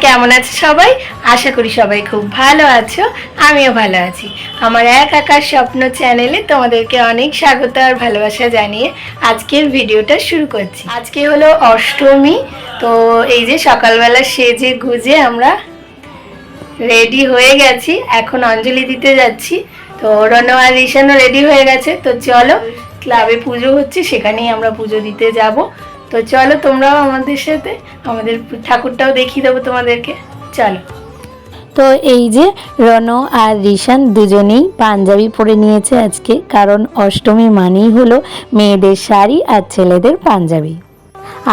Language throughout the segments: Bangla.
কেমন আছো সবাই? আশা করি সবাই খুব ভালো আছো, আমিও ভালো আছি। আমার এক আকাশ স্বপ্ন চ্যানেলে তোমাদেরকে অনেক স্বাগত আর ভালোবাসা জানিয়ে আজকের ভিডিওটা শুরু করছি। আজকে হলো অষ্টমী, তো এই যে সকালবেলা সেজে গুজে আমরা রেডি হয়ে গেছি, এখন অঞ্জলি দিতে যাচ্ছি। তো রনো আর ঋষানও রেডি হয়ে গেছে, তো চলো ক্লাবে পুজো হচ্ছে, সেখানেই আমরা পুজো দিতে যাব। তো চলো তোমরাও আমাদের সাথে, আমাদের ঠাকুরটাও দেখিয়ে দেবো তোমাদেরকে, চলো। তো এই যে রনো আর ঋষান দুজনেই পাঞ্জাবি পরে নিয়েছে আজকে, কারণ অষ্টমী মানেই হলো মেয়েদের শাড়ি আর ছেলেদের পাঞ্জাবি।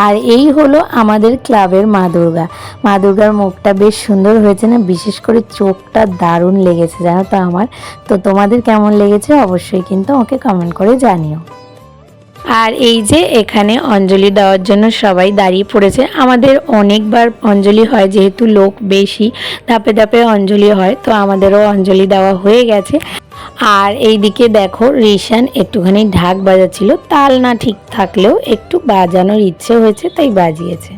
আর এই হলো আমাদের ক্লাবের মা দুর্গা। মা দুর্গার মুখটা বেশ সুন্দর হয়েছে না, বিশেষ করে চোখটা দারুণ লেগেছে জানো তো আমার। তো তোমাদের কেমন লেগেছে অবশ্যই কিন্তু আমাকে কমেন্ট করে জানিও। আর এই যে এখানে অঞ্জলি দেওয়ার জন্য সবাই দাঁড়িয়ে পড়েছে। আমাদের অনেকবার অঞ্জলি হয়, যেহেতু লোক বেশি, ধাপে ধাপে অঞ্জলি হয়, তো আমাদেরও অঞ্জলি দেওয়া হয়ে গেছে। আর এইদিকে দেখো ঋষান একটুখানি ঢাক বাজাচ্ছিল, তাল না ঠিক থাকলেও একটু বাজানোর ইচ্ছে হয়েছে তাই বাজিয়েছে।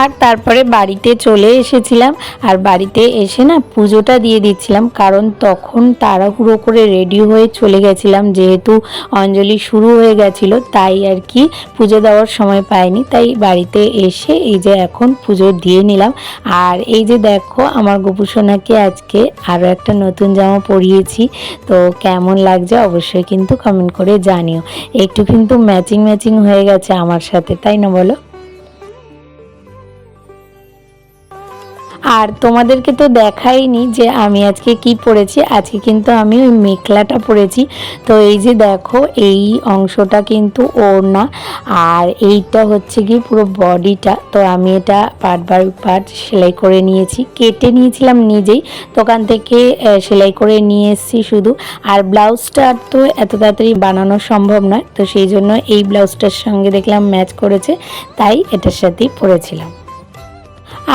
আর তারপরে বাড়িতে চলে এসেছিলাম, আর বাড়িতে এসে না পুজোটা দিয়ে দিচ্ছিলাম, কারণ তখন তাড়াহুড়ো করে রেডি হয়ে চলে গেছিলাম, যেহেতু অঞ্জলি শুরু হয়ে গেছিলো, তাই আর কি পুজো দেওয়ার সময় পাইনি। তাই বাড়িতে এসে এই যে এখন পুজো দিয়ে নিলাম। আর এই যে দেখো আমার গোপুসোনাকে আজকে আরও একটা নতুন জামা পরিয়েছি, তো কেমন লাগছে অবশ্যই কিন্তু কমেন্ট করে জানিও। একটু কিন্তু ম্যাচিং ম্যাচিং হয়ে গেছে আমার সাথে, তাই না বলো? আর তোমাদেরকে তো দেখাইনি যে আমি আজকে কি পরেছি। আজকে কিন্তু আমি ওই মেখলাটা পরেছি। তো এই যে দেখো এই অংশটা কিন্তু ওড়না, আর এইটা হচ্ছে কি পুরো বডিটা। তো আমি এটা পার্ট বাই পার্ট সেলাই করে নিয়েছি, কেটে নিয়েছিলাম নিজেই, দোকান থেকে সেলাই করে নিয়ে এসেছি শুধু। আর ব্লাউজটা তো এত তাড়াতাড়ি বানানো সম্ভব নয়, তো সেই জন্য এই ব্লাউজটার সঙ্গে দেখলাম ম্যাচ করেছে, তাই এটার সাথেই পরেছিলাম।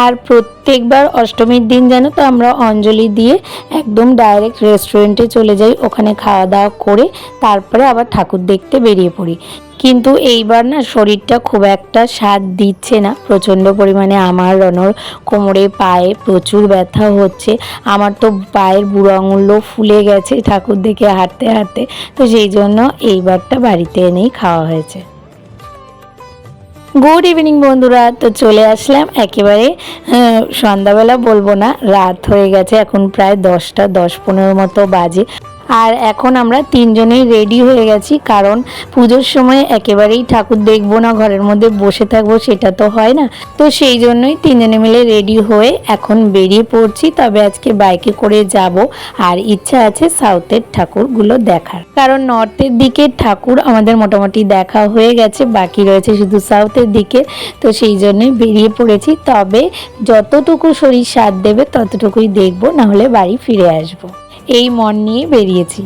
আর প্রত্যেকবার অষ্টমীর দিন জানো তো আমরা অঞ্জলি দিয়ে একদম ডাইরেক্ট রেস্টুরেন্টে চলে যাই, ওখানে খাওয়া দাওয়া করে তারপরে আবার ঠাকুর দেখতে বেরিয়ে পড়ি। কিন্তু এইবার না শরীরটা খুব একটা সাথ দিচ্ছে না, প্রচণ্ড পরিমাণে আমার রনর কোমরে পায়ে প্রচুর ব্যথা হচ্ছে। আমার তো পায়ের বুড়ো আঙুলও ফুলে গেছে ঠাকুর দেখে হাঁটতে হাঁটতে, তো সেই জন্য এইবারটা বাড়িতে এনেই খাওয়া হয়েছে। গুড ইভিনিং বন্ধুরা, তো চলে আসলাম একেবারে সন্ধ্যাবেলা বলবো না, রাত হয়ে গেছে, এখন প্রায় 10টা 10-15 মতো বাজে। আর এখন আমরা তিনজনেই রেডি হয়ে গেছি, কারণ পুজোর সময় একেবারেই ঠাকুর দেখবো না, ঘরের মধ্যে বসে থাকবো সেটা তো হয় না। তো সেই জন্যই তিনজনে মিলে রেডি হয়ে এখন বেরিয়ে পড়ছি। তবে আজকে বাইকে করে যাব, আর ইচ্ছা আছে সাউথের ঠাকুরগুলো দেখার, কারণ নর্থের দিকের ঠাকুর আমাদের মোটামুটি দেখা হয়ে গেছে, বাকি রয়েছে শুধু সাউথের দিকে। তো সেই জন্যই বেরিয়ে পড়েছি, তবে যতটুকু শরীর সাথ দেবে ততটুকুই দেখবো, নাহলে বাড়ি ফিরে আসবো, এই মন নিয়ে বেরিয়েছি।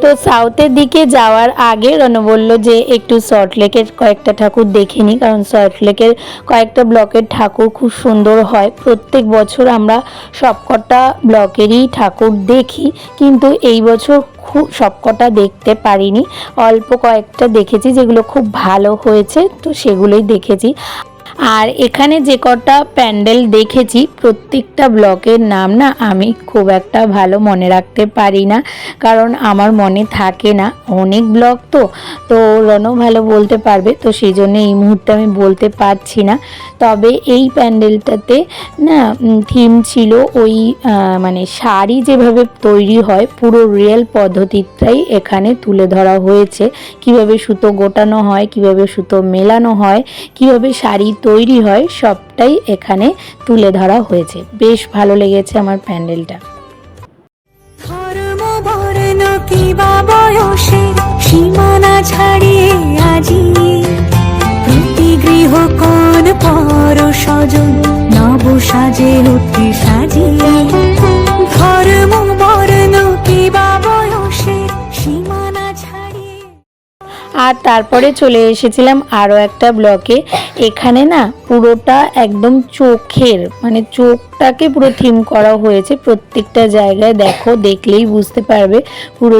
তো সাউথের দিকে যাওয়ার আগে রনো বলল যে একটু সল্টলেকের কয়েকটা ঠাকুর দেখে নিই, কারণ সল্টলেকের কয়েকটা ব্লকের ঠাকুর খুব সুন্দর হয়। প্রত্যেক বছর আমরা সবকটা ব্লকেরই ঠাকুর দেখি, কিন্তু এই বছর খুব সবকটা দেখতে পারিনি, অল্প কয়েকটা দেখেছি যেগুলো খুব ভালো হয়েছে, তো সেগুলোই দেখেছি। আর এখানে যে কটা প্যান্ডেল দেখেছি প্রত্যেকটা ব্লকের নাম না আমি খুব একটা ভালো মনে রাখতে পারি না, কারণ আমার মনে থাকে না, অনেক ব্লক তো। তো রনও ভালো বলতে পারবে, তো সেই জন্য এই মুহূর্তে আমি বলতে পারছি না। তবে এই প্যান্ডেলটাতে না থিম ছিল ওই মানে শাড়ি যেভাবে তৈরি হয় পুরো রিয়েল পদ্ধতিটাই এখানে তুলে ধরা হয়েছে, কিভাবে সুতো গোটানো হয়, কিভাবে সুতো মেলানো হয়, কিভাবে শাড়ি তৈরি হয়, সবটাই এখানে তুলে ধরা হয়েছে। বেশ ভালো লেগেছে আমার প্যান্ডেলটা। সীমানা ছাড়িয়ে আজি প্রতি গৃহ কোন পর স্বজন নব সাজে উঠে সাজিয়ে ধর্ম বর্ণ কিবা বয়সে সীমানা ছাড়িয়ে। আর আর তারপরে চলে এসেছিলাম আরও একটা ব্লকে। এখানে না পুরোটা একদম চোখের মানে চোখটাকে পুরো থিম করা হয়েছে প্রত্যেকটা জায়গায়। দেখো, দেখলেই বুঝতে পারবে পুরো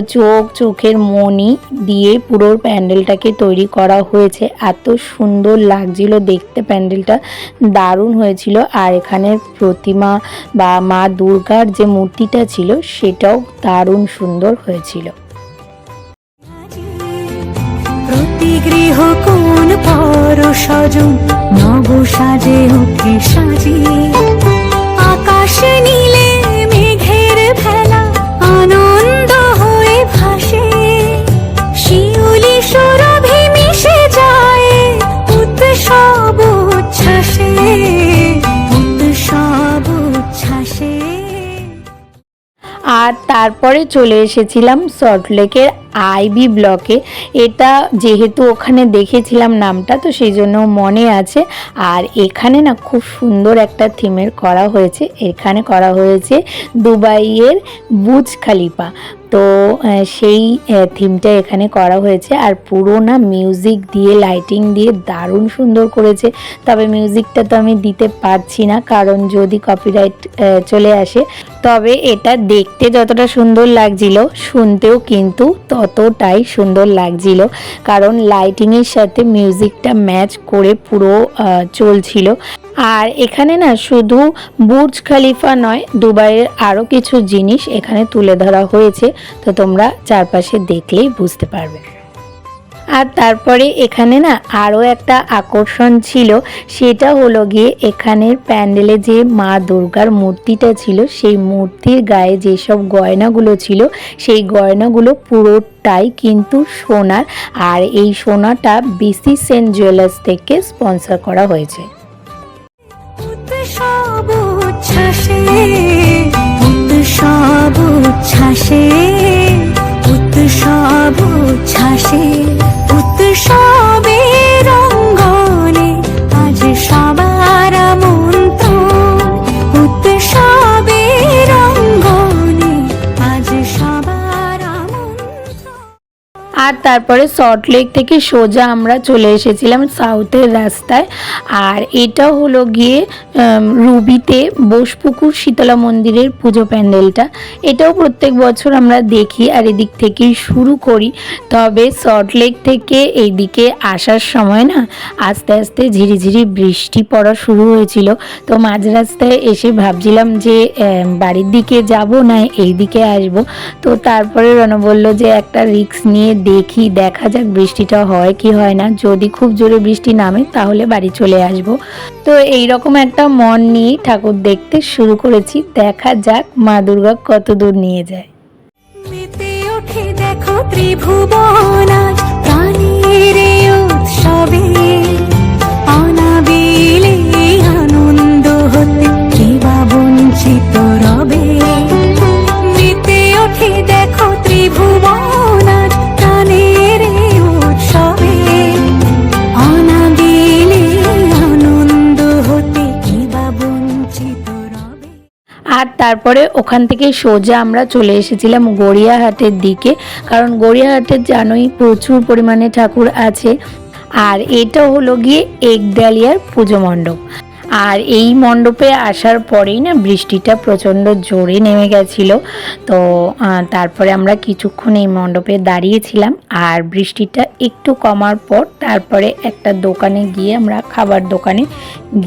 চোখের মণি দিয়ে পুরো প্যান্ডেলটাকে তৈরি করা হয়েছে। এত সুন্দর লাগছিল দেখতে, প্যান্ডেলটা দারুণ হয়েছিল। আর এখানের প্রতিমা বা মা দুর্গার যে মূর্তিটা ছিল সেটাও দারুণ সুন্দর হয়েছিল। গৃহ কোন পর সজন নব সাজে ওঠে সাজিয়ে, আকাশে নীলে মেঘের ভেলা আনন্দ হয়ে ভাসে, শিউলি সুরভি মিশে যায় উৎসব উচ্ছ্বাসে, উৎসব উচ্ছ্বাসে। আর তারপরে চলে এসেছিলাম সল্টলেকের আইবি ব্লকে। এটা যেহেতু ওখানে দেখেছিলাম নামটা, তো সেই জন্য মনে আছে। আর এখানে না খুব সুন্দর একটা থিমের করা হয়েছে। এখানে করা হয়েছে দুবাইয়ের বুর্জ খলিফা, তো সেই থিমটা এখানে করা হয়েছে। আর পুরো না মিউজিক দিয়ে লাইটিং দিয়ে দারুণ সুন্দর করেছে। তবে মিউজিকটা তো আমি দিতে পারছি না, কারণ যদি কপিরাইট চলে আসে। তবে এটা দেখতে যতটা সুন্দর লাগছিল, শুনতেও কিন্তু ততটাই সুন্দর লাগছিল, কারণ লাইটিংয়ের সাথে মিউজিকটা ম্যাচ করে পুরো চলছিল। আর এখানে না শুধু বুর্জ খলিফা নয়, দুবাইয়ের আরও কিছু জিনিস এখানে তুলে ধরা হয়েছে, তো তোমরা চারপাশে দেখলেই বুঝতে পারবে। আর তারপরে এখানে না আরও একটা আকর্ষণ ছিল, সেটা হলো গিয়ে এখানের প্যান্ডেলে যে মা দুর্গার মূর্তিটা ছিল, সেই মূর্তির গায়ে যেসব গয়নাগুলো ছিল, সেই গয়নাগুলো পুরোটাই কিন্তু সোনার। আর এই সোনাটা বিসি সেন জুয়েলার্স থেকে স্পন্সর করা হয়েছে। উৎসব উচ্ছ্বাসে, উৎসব উচ্ছ্বাসে, উৎসব উচ্ছ্বাসে, উৎসবের অঙ্গনে আজ সবার আমন্ত্রণ, উৎসবের অঙ্গনে আজ সবার আমন্ত্রণ। আর তারপরে সল্টলেক থেকে সোজা আমরা চলে এসেছিলাম সাউথের রাস্তায়। আর এটা হলো গিয়ে রুবিতে বোসপুকুর শীতলা মন্দিরের পুজো প্যান্ডেলটা। এটাও প্রত্যেক বছর আমরা দেখি আর এদিক থেকেই শুরু করি। তবে সল্টলেক থেকে এইদিকে আসার সময় না আস্তে আস্তে ঝিরিঝিরি বৃষ্টি পড়া শুরু হয়েছিল। তো মাঝ রাস্তায় এসে ভাবছিলাম যে বাড়ির দিকে যাব না এই দিকে আসব। তো তারপরে রণ বলল যে একটা রিস্ক নিয়ে দেখা যাক বৃষ্টিটা হয় কি হয় না। যদি খুব জোরে বৃষ্টি নামে তাহলে বাড়ি চলে আসব। তো এইরকম একটা মন নিয়ে ঠাকুর দেখতে শুরু করেছি। দেখা যাক মা দুর্গা কত দূর নিয়ে যায়। মেতে ওঠে দেখো ত্রিভুবন আজ প্রাণের উৎসবে, অনাবিলে আনন্দ হতে কে বা বঞ্চিত রবে। মেতে ওঠে দেখো ত্রিভুবন আজ প্রাণের উৎসবে, অনাবিলে আনন্দ হতে কে বা বঞ্চিত রবে। আর তারপরে ওখান থেকে সোজা আমরা চলে এসেছিলাম গড়িয়াহাটের দিকে, কারণ গড়িয়াহাটের জানোই প্রচুর পরিমাণে ঠাকুর আছে। আর এটা হলো গিয়ে একডালিয়ার পুজো মণ্ডপ। আর এই মণ্ডপে আসার পরেই না বৃষ্টিটা প্রচণ্ড জোরে নেমে গেছিলো। তো তারপরে আমরা কিছুক্ষণ এই মণ্ডপে দাঁড়িয়েছিলাম। আর বৃষ্টিটা একটু কমার পর তারপরে একটা দোকানে গিয়ে আমরা খাবার দোকানে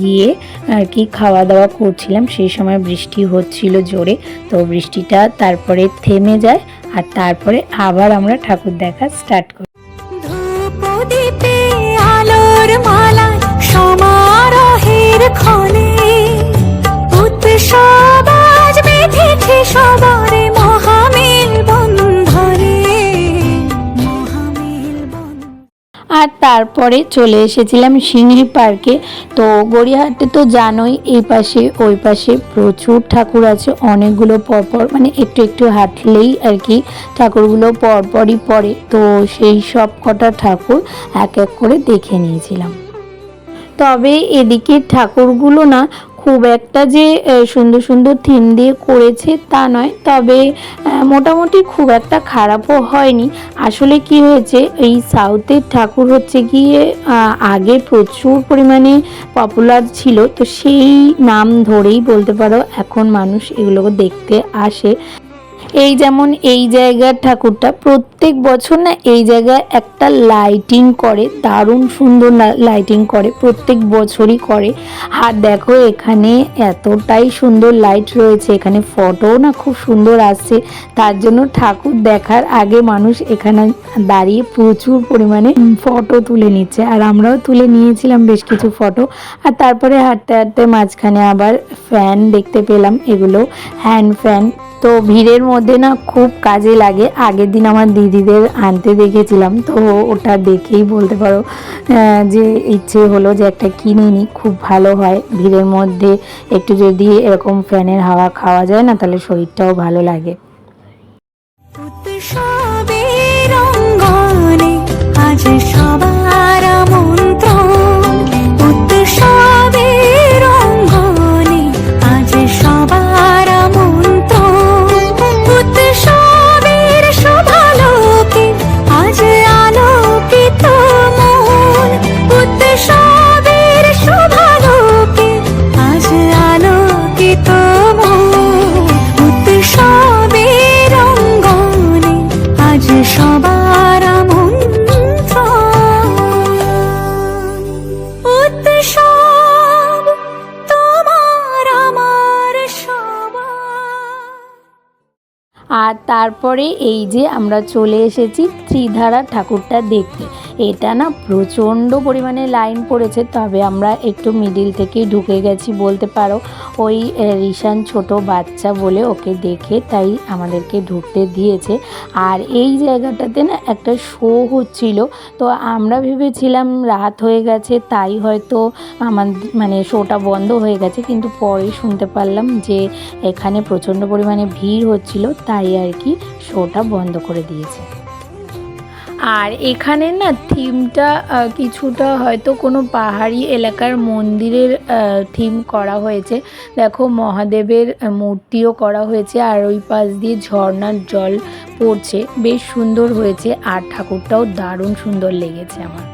গিয়ে আর কি খাওয়া দাওয়া করছিলাম। সেই সময় বৃষ্টি হচ্ছিল জোরে, তো বৃষ্টিটা তারপরে থেমে যায়। আর তারপরে আবার আমরা ঠাকুর দেখা স্টার্ট করি। ধূপ দীপে আলোর মালা সমারোহের ক্ষণে, উৎসব আজ বেঁধেছে সবারে মহামেল বন্ধনে, মহামেল বন্ধনে। আর তারপরে চলে এসেছিলাম সিংড়ি পার্কে। তো গড়িয়াহাটে তো জানোই এই পাশে ওই পাশে প্রচুর ঠাকুর আছে, অনেকগুলো পরপর মানে একটু একটু হাঁটলেই আর কি ঠাকুরগুলো পরপরই পড়ে। তো সেই সব কটা ঠাকুর এক এক করে দেখে নিয়েছিলাম। তবে এদিকে ঠাকুরগুলো না খুব একটা যে সুন্দর সুন্দর থিম দিয়ে করেছে তা নয়, তবে মোটামুটি খুব একটা খারাপও হয়নি। আসলে কি হয়েছে, এই সাউথের ঠাকুর হচ্ছে গিয়ে আগে প্রচুর পরিমাণে পপুলার ছিল, তো সেই নাম ধরেই বলতে পারো এখন মানুষ এগুলোকে দেখতে আসে। এই যেমন এই জায়গার ঠাকুরটা প্রত্যেক বছর না এই জায়গায় একটা লাইটিং করে, দারুণ সুন্দর লাইটিং করে, প্রত্যেক বছরই করে। আর দেখো এখানে এতটাই সুন্দর লাইট রয়েছে, এখানে ফটো না খুব সুন্দর আসছে, তার জন্য ঠাকুর দেখার আগে মানুষ এখানে দাঁড়িয়ে প্রচুর পরিমাণে ফটো তুলে নিচ্ছে, আর আমরাও তুলে নিয়েছিলাম বেশ কিছু ফটো। আর তারপরে হাঁটতে হাঁটতে মাঝখানে আবার ফ্যান দেখতে পেলাম, এগুলো হ্যান্ড ফ্যান। তো ভিড়ের মধ্যে না খুব কাজে লাগে। আগের দিন আমার দিদিদের আনতে দেখেছিলাম, তো ওটা দেখেই বলতে পারো যে ইচ্ছে হলো যে একটা কিনে নিই, খুব ভালো হয় ভিড়ের মধ্যে একটু যদি এরকম ফ্যানের হাওয়া খাওয়া যায় না, তাহলে শরীরটাও ভালো লাগে। উৎসবের অঙ্গনে আজ সবার আমন্ত্রণ, উৎসবের অঙ্গনে আজ সবার আমন্ত্রণ, উৎসবের শোভালোকে আজ আলোকিত মন, উৎসবের শোভালোকে আজ আলোকিত মন, উৎসবের অঙ্গনে আজ সবার আমন্ত্রণ, উৎসব তোমার আমার সবার। আর তারপরে এই যে আমরা চলে এসেছি ত্রিধারা ঠাকুরটা দেখতে। এটা না প্রচণ্ড পরিমাণে লাইন পড়েছে, তবে আমরা একটু মিডিল থেকেই ঢুকে গেছি বলতে পারো। ওই রিশান ছোট বাচ্চা বলে ওকে দেখে তাই আমাদেরকে ঢুকতে দিয়েছে। আর এই জায়গাটাতে না একটা শো হচ্ছিল, তো আমরা ভেবেছিলাম রাত হয়ে গেছে তাই হয়তো মানে শোটা বন্ধ হয়ে গেছে, কিন্তু পরে শুনতে পারলাম যে এখানে প্রচণ্ড পরিমাণে ভিড় হচ্ছিল, তাই আর কি শোটা বন্ধ করে দিয়েছে। আর এখানে না থিমটা কিছুটা হয়তো কোনো পাহাড়ি এলাকার মন্দিরের থিম করা হয়েছে। দেখো মহাদেবের মূর্তিও করা হয়েছে, আর ওই পাশ দিয়ে ঝর্ণার জল পড়ছে, বেশ সুন্দর হয়েছে। আর ঠাকুরটাও দারুণ সুন্দর লেগেছে আমার।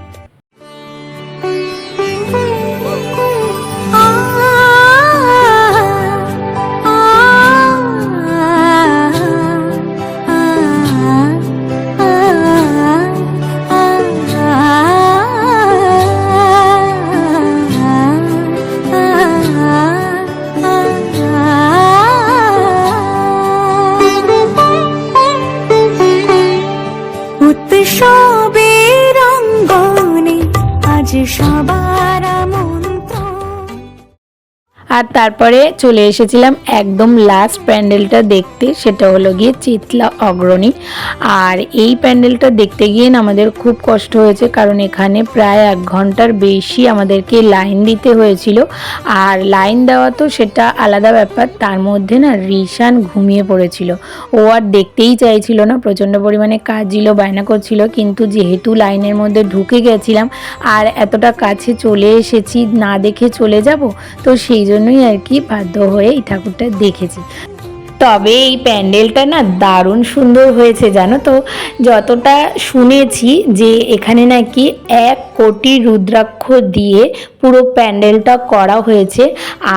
উৎসবের অঙ্গনে আজ সবার আমন্ত্রণ। আর তারপরে চলে এসেছিলাম একদম লাস্ট প্যান্ডেলটা দেখতে, সেটা হলো গিয়ে চিতলা অগ্রণী। আর এই প্যান্ডেলটা দেখতে গিয়ে না আমাদের খুব কষ্ট হয়েছে, কারণ এখানে প্রায় 1 ঘন্টার বেশি আমাদেরকে লাইন দিতে হয়েছিল। আর লাইন দেওয়া তো সেটা আলাদা ব্যাপার, তার মধ্যে না রিশান ঘুমিয়ে পড়েছিল, ও আর দেখতেই চাইছিল না, প্রচণ্ড পরিমাণে কাঁদছিল, বায়না করছিল। কিন্তু যেহেতু লাইনের মধ্যে ঢুকে গেছিলাম আর এতটা কাছে চলে এসেছি, না দেখে চলে যাব, তো সেই জন্যই আর কি বাধ্য হয়ে এই ঠাকুরটা দেখেছি। তবে এই প্যান্ডেলটা না দারুণ সুন্দর হয়েছে জানো তো। যতটা শুনেছি যে এখানে নাকি 1 কোটি রুদ্রাক্ষ দিয়ে পুরো প্যান্ডেলটা করা হয়েছে।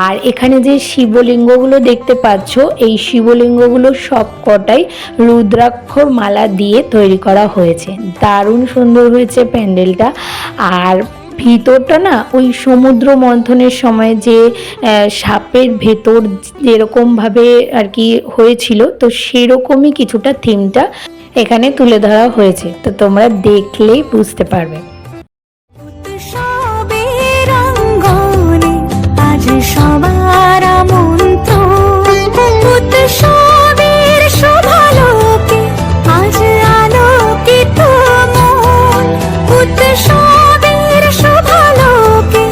আর এখানে যে শিবলিঙ্গগুলো দেখতে পাচ্ছ, এই শিবলিঙ্গগুলো সব কটাই রুদ্রাক্ষর মালা দিয়ে তৈরি করা হয়েছে, দারুণ সুন্দর হয়েছে প্যান্ডেলটা। আর ভিতরটা না ওই সমুদ্র মন্থনের সময় যে সাপের ভেতর যেরকমভাবে আর কি হয়েছিল, তো সেরকমই কিছুটা থিমটা এখানে তুলে ধরা হয়েছে, তো তোমরা দেখলেই বুঝতে পারবে। উৎসবের অঙ্গনে আজ সবার আমন্ত্রণ, উৎসবের শোভালোকে আজ আলোকিত মন, উৎসবের শোভালোকে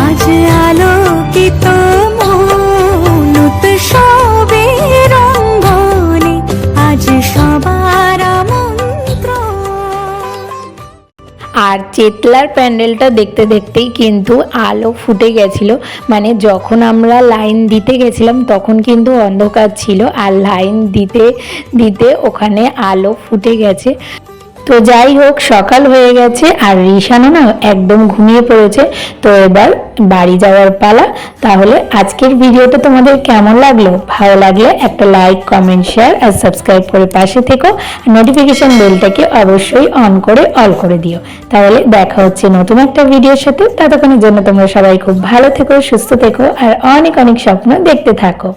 আজ আলোকিত মন, উৎসবের অঙ্গনে আজ সবার আমন্ত্রণ। আর কেতলার প্যান্ডেলটা দেখতে দেখতেই কিন্তু আলো ফুটে গেছিল, মানে যখন আমরা লাইন দিতে গেছিলাম তখন কিন্তু অন্ধকার ছিল, আর লাইন দিতে দিতে ওখানে আলো ফুটে গেছে। তো যাই হোক, সকাল হয়ে গেছে আর রিশানও না একদম ঘুমিয়ে পড়েছে। তো এবার বাড়ি যাওয়ার পালা। তাহলে আজকের ভিডিওটা তোমাদের কেমন লাগলো? ভালো লাগলে একটা লাইক, কমেন্ট, শেয়ার আর সাবস্ক্রাইব করে পাশে থেকো। নোটিফিকেশন বেলটাকে অবশ্যই অন করে অল করে দিও। তাহলে দেখা হচ্ছে নতুন একটা ভিডিওর সাথে। ততক্ষণের জন্য তোমরা সবাই খুব ভালো থেকো, সুস্থ থেকো আর অনেক অনেক স্বপ্ন দেখতে থাকো।